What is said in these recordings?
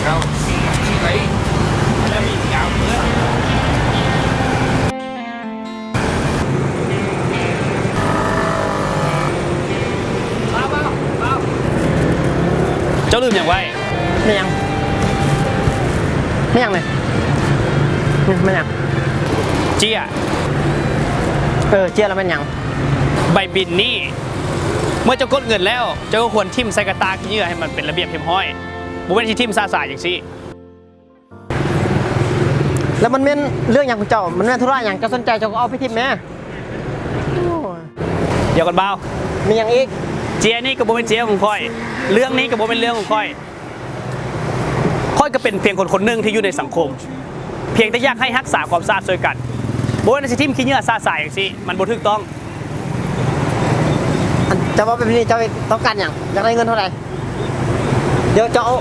Đâu, chị thấy là bị cáo nữa. เจ้าลืมอย่างไว้ ไม่ยังเลยไม่ยัง เจี๊ย เจียแล้วเป็นยัง ใบบินนี่เมื่อเจ้ากดเงินแล้วเจ้าก็ควรทิ่มใส่กระตาขี้เหงื่อให้มันเป็นระเบียบเรียบร้อยบุเป็นที่ทิ่มซาสายอย่างซี่ แล้วมันเป็นเรื่องอย่างของเจ้ามันเป็นธุระอย่างเจ้าสนใจเจ้าก็เอาไปทิมแม่ เดี๋ยวกันเบา มีอย่างอีก เจียนี่ก็บ่เป็นเจียของค่อยเรื่องนี้ก็บ่เป็นเรื่องของค่อยก็เป็นเพียงคนหนึ่งที่อยู่ในสังคม เพียงแต่อยากให้รักษาความสะอาดช่วยกันบ่เป็นสิทิ่มขี้เหงื่อซาสายอย่างซี่มันบ่ถูกต้อง เจ้าว่าเป็นนี่เจ้าต้องการอย่างอยากได้เงินเท่าไหร่เดี๋ยวเจ้าเอา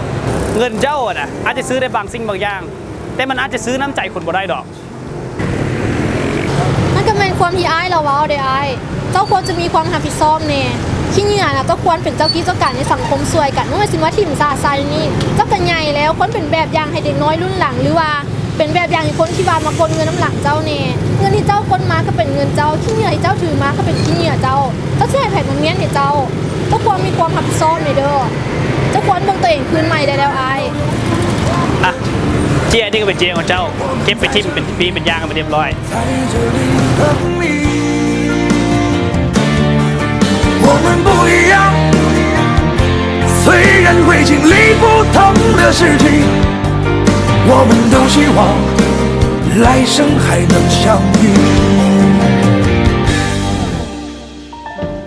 เงินเจ้าอะนะอาจจะซื้อได้บางสิ่งบางอย่าง แต่มันอาจจะซื้อน้ำใจคนบ่ได้ดอก มันก็เป็นความที่อ้ายเราเว้าเด้อ้ายเจ้าควรจะมีความรับผิดชอบแน่ขี้เหงื่อน่ะเจ้าควรเป็นเจ้ากี้เจ้าการในสังคมช่วยกันไม่ว่าสิว่าถิ่มซาซายนี่เจ้าก็ใหญ่แล้วควรเป็นแบบอย่างให้เด็กน้อยรุ่นหลังหรือว่าเป็นแบบอย่างให้คนที่บ้านมาคนเงินน้ำหลังเจ้าแน่เงินที่เจ้าคนมาก็เป็นเงินเจ้าขี้เหงื่อที่เจ้าถือมาก็เป็นขี้เหงื่อเจ้าสิให้แผ่นมันเมียนให้เจ้าควรมีความรับผิดชอบในเด้อเจ้าควรเบิ่งตัวเองคืนใหม่ได้แล้วอ้าย อ่ะเจียนี่ก็เป็นเจียของเจ้าเก็บไปทิ่มเป็นปีเป็นยางกันไปเรียบร้อย我们不一样，虽然会经历不同的事情，我们都希望来生还能相遇。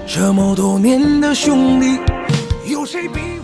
这么多年的兄弟，有谁比？